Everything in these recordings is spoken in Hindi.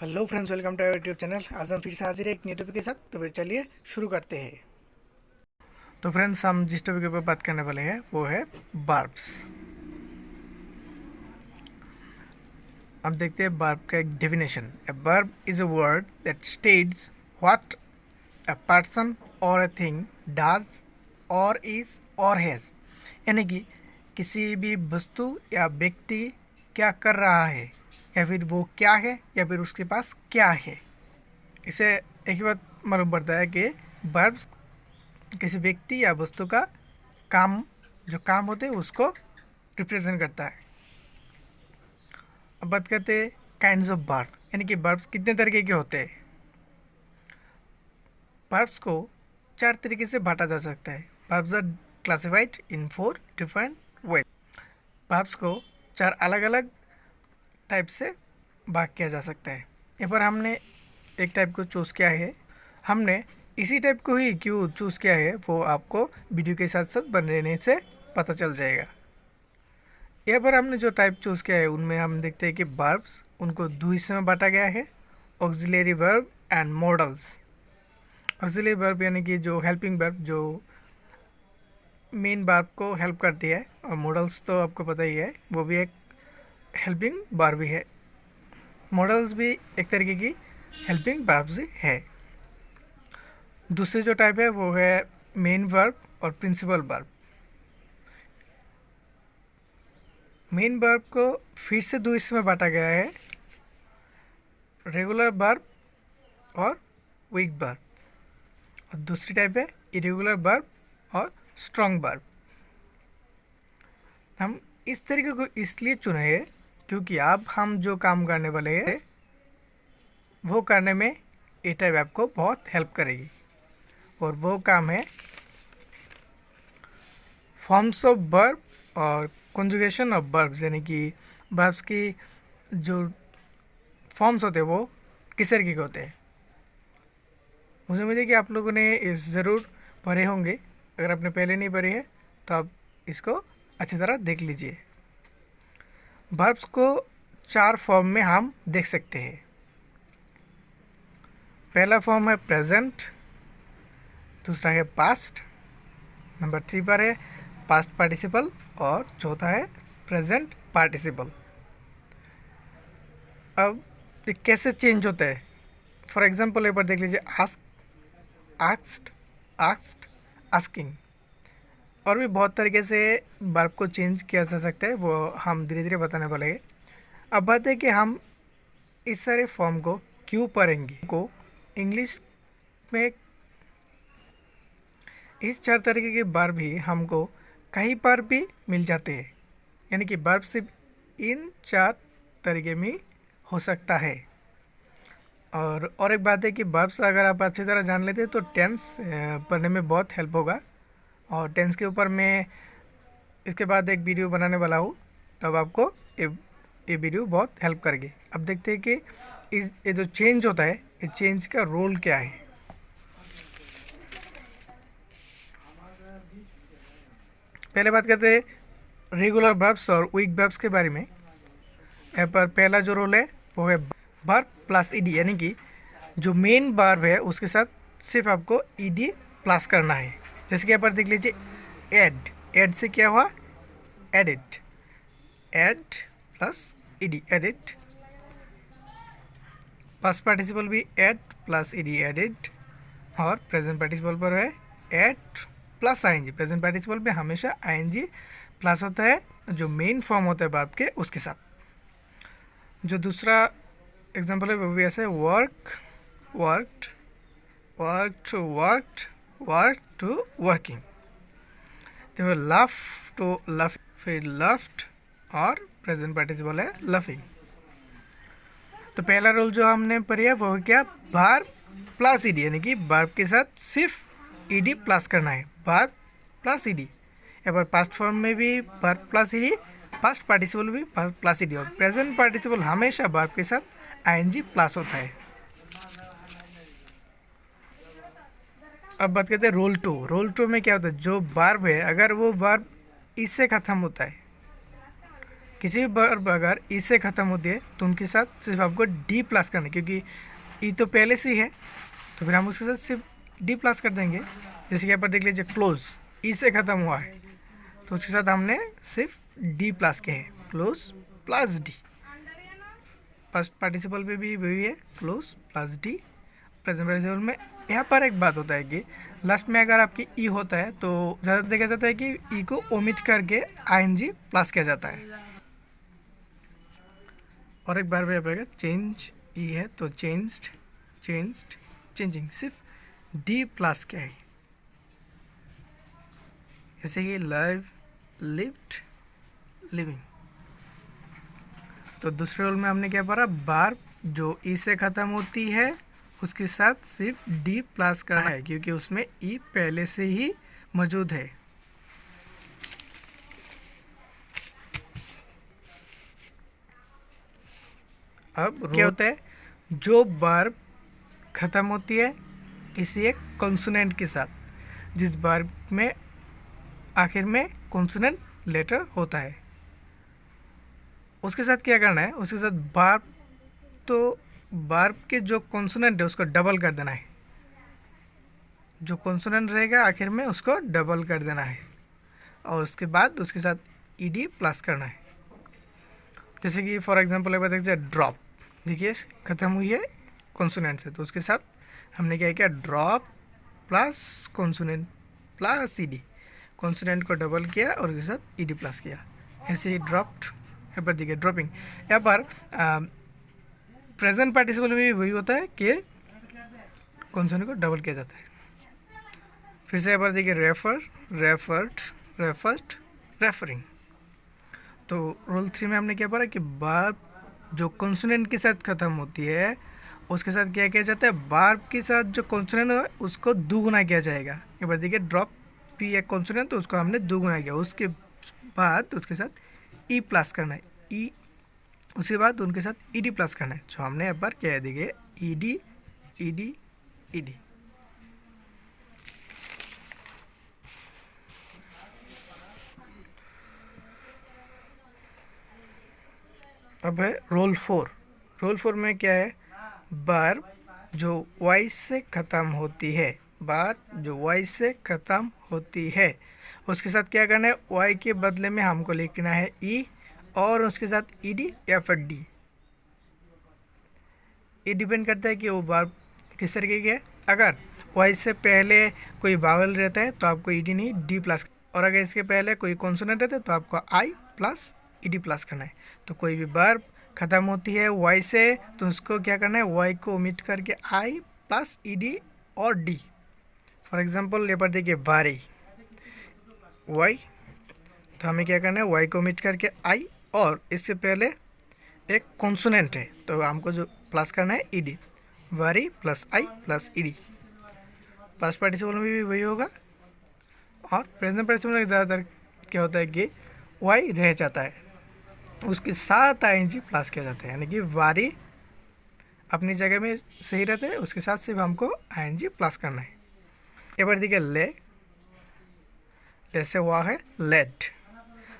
Hello friends, welcome to our YouTube channel. आज हम फिर से हाजिर है एक नए टॉपिक के साथ। तो फिर चलिए शुरू करते हैं। तो फ्रेंड्स, हम जिस टॉपिक के ऊपर बात करने वाले हैं वो है वर्ब्स। अब देखते हैं वर्ब का एक definition. A verb is a word that states what a person और अ थिंग डज और इज और हैज़, यानी कि किसी भी वस्तु या व्यक्ति क्या कर रहा है, या फिर वो क्या है, या फिर उसके पास क्या है। इसे एक ही बात मालूम पड़ता है कि वर्ब्स किसी व्यक्ति या वस्तु का काम, जो काम होते हैं उसको रिप्रेजेंट करता है। अब बात करते हैं काइंड्स ऑफ वर्ब, यानी कि वर्ब्स कितने तरीके के होते हैं। वर्ब्स को 4 तरीके से बांटा जा सकता है। Verbs are classified in 4 different way. Verbs को 4 अलग अलग टाइप से भाग किया जा सकता है। यहाँ पर हमने एक टाइप को चूज़ किया है। हमने इसी टाइप को ही क्यों चूज़ किया है वो आपको वीडियो के साथ साथ बनने से पता चल जाएगा। यहाँ पर हमने जो टाइप चूज़ किया है उनमें हम देखते हैं कि वर्ब्स, उनको 2 हिस्से में बांटा गया है, auxiliary verb and models. Auxiliary verb यानी कि जो हेल्पिंग वर्ब, जो मेन वर्ब को हेल्प करती है, और मॉडल्स तो आपको पता ही है वो भी एक हेल्पिंग वर्ब ही है। मॉडल्स भी एक तरीके की हेल्पिंग वर्ब्स ही है। दूसरी जो टाइप है वो है मेन वर्ब और प्रिंसिपल वर्ब। मेन वर्ब को फिर से 2 हिस्से में बांटा गया है, रेगुलर वर्ब और वीक वर्ब। और दूसरी टाइप है इरेगुलर वर्ब और स्ट्रॉन्ग वर्ब। हम इस तरीके को इसलिए चुने हैं क्योंकि अब हम जो काम करने वाले हैं वो करने में ये टाइप आपको बहुत हेल्प करेगी, और वो काम है फॉर्म्स ऑफ वर्ब और कंजुगेशन ऑफ वर्ब्स, यानी कि वर्ब्स की जो फॉर्म्स होते हैं वो किस तरीके के होते हैं। मुझे उम्मीद है कि आप लोगों ने इस ज़रूर पढ़े होंगे। अगर आपने पहले नहीं पढ़े है तो आप इसको अच्छी तरह देख लीजिए। वर्ब्स को 4 फॉर्म में हम देख सकते हैं। पहला फॉर्म है प्रेजेंट, दूसरा है पास्ट, नंबर 3 पर है पास्ट पार्टिसिपल, और चौथा है प्रेजेंट पार्टिसिपल। अब ये कैसे चेंज होता है, फॉर एग्जांपल एक बार देख लीजिए, आस्क, आस्क्ड, आस्क्ड, आस्किंग। और भी बहुत तरीके से वर्ब को चेंज किया जा सकता है, वो हम धीरे धीरे बताने वाले हैं। अब बात है कि हम इस सारे फॉर्म को क्यों पढ़ेंगे। को इंग्लिश में इस 4 तरीके के वर्ब ही हमको कहीं पर भी मिल जाते हैं, यानी कि वर्ब सिर्फ इन 4 तरीके में हो सकता है। और एक बात है कि वर्ब्स अगर आप अच्छी तरह जान लेते हैं तो टेंस पढ़ने में बहुत हेल्प होगा। और टेंस के ऊपर मैं इसके बाद एक वीडियो बनाने वाला हूँ, तब आपको ये वीडियो बहुत हेल्प करेगी। अब देखते हैं कि ये जो चेंज होता है, ये चेंज का रोल क्या है। पहले बात करते हैं रेगुलर वर्ब्स और वीक वर्ब्स के बारे में। यहाँ पर पहला जो रोल है वो है वर्ब प्लस ईडी, यानी कि जो मेन वर्ब है उसके साथ सिर्फ आपको ईडी प्लस करना है। जैसे कि यहाँ पर देख लीजिए, ऐड, ऐड से क्या हुआ, edit, add plus ED, edit. Past participle भी ऐड प्लस ईडी, एडिट। और प्रेजेंट पार्टिसिपल पर है add plus ING. Present participle पे हमेशा आईएनजी प्लस होता है, जो मेन फॉर्म होता है वर्ब के उसके साथ। जो दूसरा एग्जांपल है वो भी ऐसे, work, worked, work to worked, work to working. तो लव टू लव, फिर लफ्ड, और प्रेजेंट पार्टिसिपल है लफिंग। तो पहला रोल जो हमने पढ़ा वो क्या, वर्ब प्लस ईडी, यानी कि वर्ब के साथ सिर्फ ईडी प्लस करना है, वर्ब प्लस ईडी। यहाँ पर पास्ट फॉर्म में भी verb plus ED, past participle भी प्लस ईडी, और प्रेजेंट पार्टिसिपल हमेशा वर्ब के साथ आईएनजी प्लस होता है। अब बात करते हैं रोल टू। रोल टू में क्या होता है, जो वर्ब है अगर वो वर्ब इससे ख़त्म होता है किसी भी वर्ब अगर ई से ख़त्म होती है तो उनके साथ सिर्फ आपको डी प्लस करना है, क्योंकि ई तो पहले से ही है तो फिर हम उसके साथ सिर्फ डी प्लस कर देंगे। जैसे कि यहाँ पर देख लीजिए क्लोज ई से ख़त्म हुआ है तो उसके साथ हमने सिर्फ डी प्लस के हैं, close plus D. First participle पे भी वही है, close plus D. Present participle में यहाँ पर एक बात होता है कि लास्ट में अगर आपकी ई होता है तो ज़्यादा देखा जाता है कि ई को ओमिट करके आईएनजी प्लस किया जाता है। और एक बार पड़ेगा चेंज ई है तो चेंज्ड, चेंज्ड, चेंजिंग, सिर्फ डी प्लस क्या है। जैसे कि लाइव, लिव्ड, लिविंग। तो दूसरे रोल में हमने क्या पढ़ा, बार जो ई से ख़त्म होती है उसके साथ सिर्फ डी प्लस का है क्योंकि उसमें ई पहले से ही मौजूद है। अब क्या होता है, जो वर्ब ख़त्म होती है किसी एक कॉन्सोनेंट के साथ, जिस वर्ब में आखिर में कॉन्सोनेंट लेटर होता है उसके साथ क्या करना है, उसके साथ वर्ब, तो वर्ब के जो कॉन्सोनेंट है उसको डबल कर देना है। जो कॉन्सोनेंट रहेगा आखिर में उसको डबल कर देना है और उसके बाद उसके साथ ईडी प्लस करना है। जैसे कि फॉर एग्जांपल एक बार देखिए ड्रॉप, देखिए ख़त्म हुई है कॉन्सोनेंट से तो उसके साथ हमने क्या किया, drop plus consonant plus ED, consonant को डबल किया और उसके साथ ईडी प्लस किया। ऐसे ही ड्रॉप्ड, यहाँ पर देखिए ड्रॉपिंग। यहाँ पर प्रेजेंट पार्टिसिपल में भी वही होता है कि कॉन्सोनेंट को डबल किया जाता है। फिर से यहाँ पर देखिए रेफर, रेफर्ड, रेफर्ड, रेफरिंग। तो रोल 3 में हमने क्या पढ़ा कि वर्ब जो कॉन्सोनेंट के साथ ख़त्म होती है उसके साथ क्या किया जाता है, वर्ब के साथ जो कॉन्सोनेंट है उसको दुगुना किया जाएगा। एक बार देखिए ड्रॉप पी एक कॉन्सोनेंट तो उसको हमने दुगुना किया, उसके बाद उसके साथ ई प्लस करना है, ई, उसके बाद उनके साथ ईडी प्लस करना है। जो हमने यहाँ पर क्या है देखिए ईडी, ईडी, ईडी। अब है रोल 4। रोल 4 में क्या है, वर्ब जो वाई से ख़त्म होती है, वर्ब जो वाई से ख़त्म होती है उसके साथ क्या करना है, वाई के बदले में हमको लिखना है ई और उसके साथ ईडी या फिर डी। ये डिपेंड करता है कि वो वर्ब किस तरीके की है। अगर वाई से पहले कोई वावल रहता है तो आपको ईडी नहीं डी प्लस, और अगर इसके पहले कोई कॉन्सोनेंट रहता है तो आपको आई प्लस ईडी प्लस करना है। तो कोई भी वर्ब ख़त्म होती है वाई से तो उसको क्या करना है, वाई को ओमिट करके आई प्लस ईडी और डी। फॉर एग्जांपल यहाँ पर देखिए वारी, वाई, तो हमें क्या करना है, वाई को ओमिट करके आई और इससे पहले एक कॉन्सोनेंट है तो हमको जो प्लस करना है ईडी, वारी प्लस आई प्लस ईडी। पास्ट पार्टिसिपल में भी वही होगा। और प्रेजेंट पार्टिसिपल में ज़्यादातर क्या होता है कि वाई रह जाता है, उसके साथ आईएनजी प्लस किया जाता है, यानी कि वारी अपनी जगह में सही रहते हैं, उसके साथ सिर्फ हमको आईएनजी प्लस करना है। एक बार देखिए ले, ले से हुआ है लेड,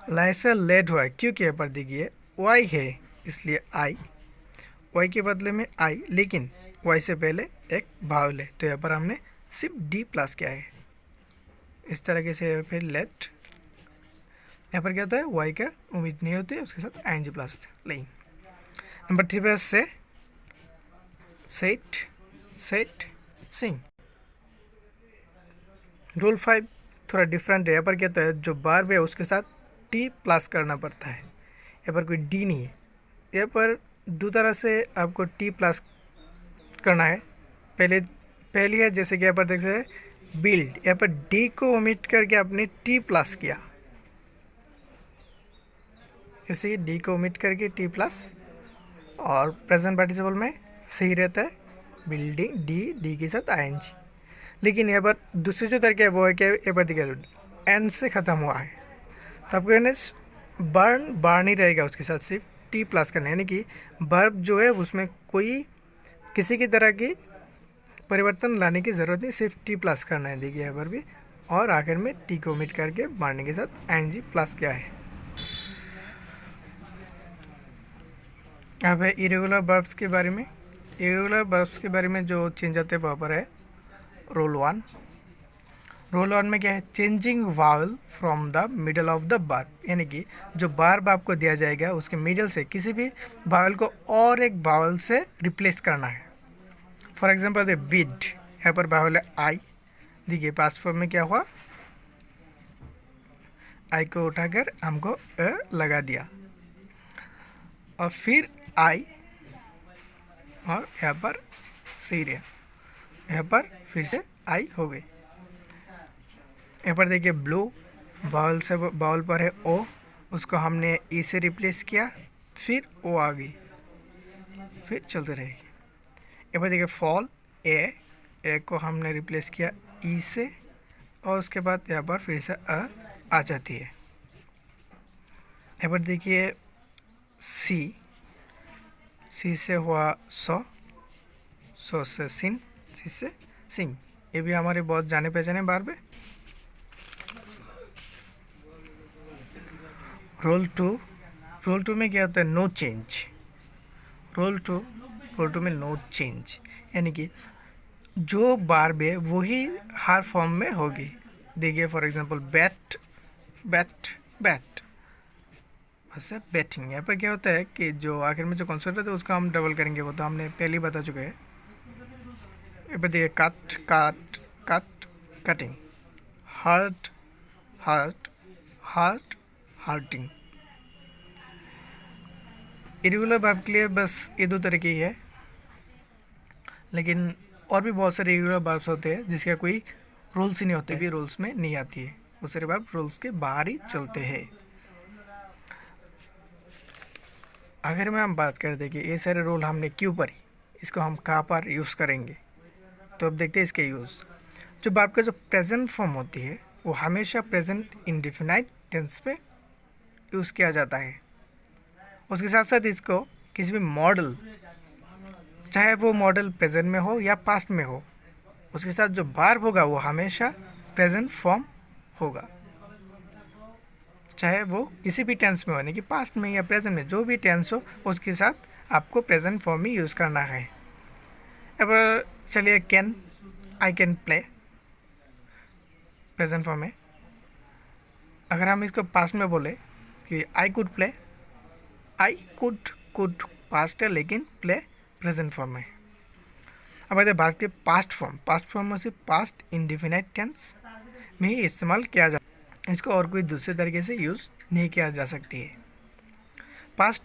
लाई से लेड हुआ है क्योंकि यहाँ पर देखिए वाई है इसलिए आई, वाई के बदले में आई, लेकिन वाई से पहले एक वावल है तो यहाँ पर हमने सिर्फ डी प्लस किया है। इस तरीके से फिर लेट, यहाँ पर क्या होता है, वाई का उम्मीद नहीं होती है उसके साथ आईएनजी प्लस होता है। लेकिन नंबर 3 पे से सेट, सेट, सिंग। रोल 5 थोड़ा डिफरेंट है। यहाँ पर क्या होता है, जो वर्ब है उसके साथ टी प्लस करना पड़ता है, यहाँ पर कोई डी नहीं है। यहाँ पर दो तरह से आपको टी प्लस करना है। पहली है जैसे कि यहाँ पर देख सकते बिल्ड, यहाँ पर डी को ओमिट करके आपने टी प्लस किया, जैसे कि डी को ओमिट करके टी प्लस। और प्रेजेंट पार्टिसिपल में सही रहता है बिल्डिंग, डी, डी के साथ आईएनजी। लेकिन यहाँ पर दूसरी जो तरीका है वो है कि यहाँ पर देखिए एन से ख़त्म हुआ है तो आपको यानी बर्न, बार्न ही रहेगा, उसके साथ सिर्फ टी प्लस करना है, यानी कि वर्ब जो है उसमें कोई किसी की तरह की परिवर्तन लाने की ज़रूरत नहीं, सिर्फ टी प्लस करना है। देखिए यहाँ पर भी, और आखिर में टी को ओमिट करके बार्निंग के साथ आईएनजी प्लस किया है। अब है इरेगुलर वर्ब्स के बारे में। इरेगुलर वर्ब्स के बारे में जो चेंज आते हैं वहाँ पर है रोल 1। रोल 1 में क्या है, changing vowel from the middle of the verb, यानी कि जो वर्ब आपको दिया जाएगा उसके मिडल से किसी भी वावल को और एक वावल से रिप्लेस करना है। फॉर एग्जांपल द बिड, यहाँ पर वावल है आई, देखिए पास्ट फॉर्म में क्या हुआ, आई को उठाकर हमको अ लगा दिया और फिर आई और यहाँ पर सीरिया, यहाँ पर फिर से आई हो गई। यहाँ पर देखिए ब्लू, बाउल से बाउल पर है ओ, उसको हमने ई से रिप्लेस किया, फिर ओ आ गई, फिर चलते रहेगी। यहाँ पर देखिए फॉल, ए को हमने रिप्लेस किया ई से और उसके बाद यहाँ पर फिर से अ आ जाती है। यहाँ पर देखिए सी से हुआ सौ से सिन, सी से सिंग, ये भी हमारे बहुत जाने पहचाने वर्ब है। रोल टू में क्या होता है, नो चेंज। रोल टू में नो चेंज, यानी कि जो वर्ब है वही हर फॉर्म में होगी। देखिए फॉर एग्जांपल बैट, वैसे बैटिंग। यहाँ पर क्या होता है कि जो आखिर में जो कॉन्सेप्ट है तो उसका हम डबल करेंगे, वो तो हमने पहले ही बता चुके हैं। यहाँ पर देखिए कटिंग, हर्टिंग। इरेगुलर वर्ब के लिए बस ये दो तरह की है, लेकिन और भी बहुत सारे इरेगुलर वर्ब्स होते हैं जिसका कोई रूल्स ही नहीं होते, भी रूल्स में नहीं आती है, वो सारे वर्ब रूल्स के बाहर ही चलते हैं। अगर में हम बात करते कि ये सारे रूल हमने क्यों पढ़ी, इसको हम कहाँ पर यूज़ करेंगे, तो अब देखते हैं इसके यूज़। जो वर्ब का जो प्रेजेंट फॉर्म होती है वो हमेशा प्रेजेंट इंडेफिनाइट टेंस पे यूज़ किया जाता है। उसके साथ साथ इसको किसी भी मॉडल, चाहे वो मॉडल प्रेजेंट में हो या पास्ट में हो, उसके साथ जो वर्ब होगा वो हमेशा प्रेजेंट फॉर्म होगा, चाहे वो किसी भी टेंस में हो, यानी कि पास्ट में या प्रेजेंट में, जो भी टेंस हो उसके साथ आपको प्रेजेंट फॉर्म ही यूज़ करना है। अब चलिए can, I can play, present form है। अगर हम इसको पास्ट में बोले कि I could play, I could past है लेकिन प्ले प्रेजेंट फॉर्म है। अब आते हैं वर्ब के पास्ट फॉर्म में से पास्ट इंडेफिनाइट टेंस में ही इस्तेमाल किया जाता है, इसको और कोई दूसरे तरीके से यूज़ नहीं किया जा सकती है। पास्ट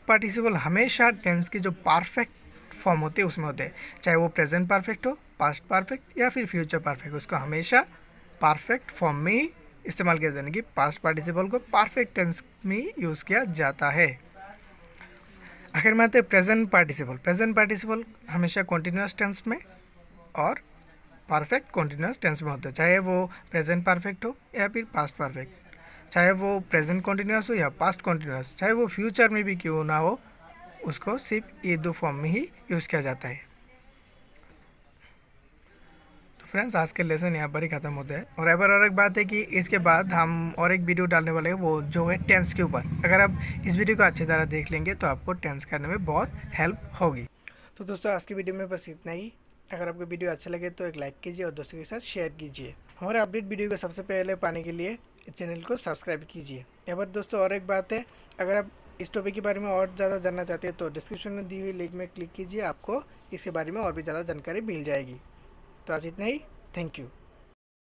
पार्टिसिपल हमेशा टेंस की जो परफेक्ट फॉर्म होते हैं उसमें होते हैं, चाहे वो प्रेजेंट परफेक्ट हो, पास्ट परफेक्ट या फिर फ्यूचर परफेक्ट, उसको हमेशा परफेक्ट फॉर्म में ही इस्तेमाल किया जाने की पास्ट पार्टिसिपल को परफेक्ट टेंस में यूज़ किया जाता है। आखिर में आते हैं प्रेजेंट पार्टिसिपल हमेशा कॉन्टिन्यूस टेंस में और परफेक्ट कॉन्टिन्यूस टेंस में होता है, चाहे वो प्रेजेंट परफेक्ट हो या फिर पास्ट परफेक्ट, चाहे वो प्रेजेंट कॉन्टिन्यूस हो या पास्ट कॉन्टिन्यूस, चाहे वो फ्यूचर में भी क्यों ना हो, उसको सिर्फ ये दो फॉर्म में ही यूज़ किया जाता है। फ्रेंड्स आज के लेसन यहाँ पर ही ख़त्म होते हैं। और एक बात है कि इसके बाद हम और एक वीडियो डालने वाले हैं, वो जो है टेंस के ऊपर। अगर आप इस वीडियो को अच्छी तरह देख लेंगे तो आपको टेंस करने में बहुत हेल्प होगी। तो दोस्तों आज की वीडियो में बस इतना ही। अगर आपको वीडियो अच्छा लगे तो एक लाइक कीजिए और दोस्तों के साथ शेयर कीजिए। हमारे अपडेट वीडियो को सबसे पहले पाने के लिए चैनल को सब्सक्राइब कीजिए। यहाँ पर दोस्तों और एक बात है, अगर आप इस टॉपिक के बारे में और ज़्यादा जानना चाहते हैं तो डिस्क्रिप्शन में दी हुई लिंक में क्लिक कीजिए, आपको इसके बारे में और भी ज़्यादा जानकारी मिल जाएगी। तो आज इतना ही, थैंक यू।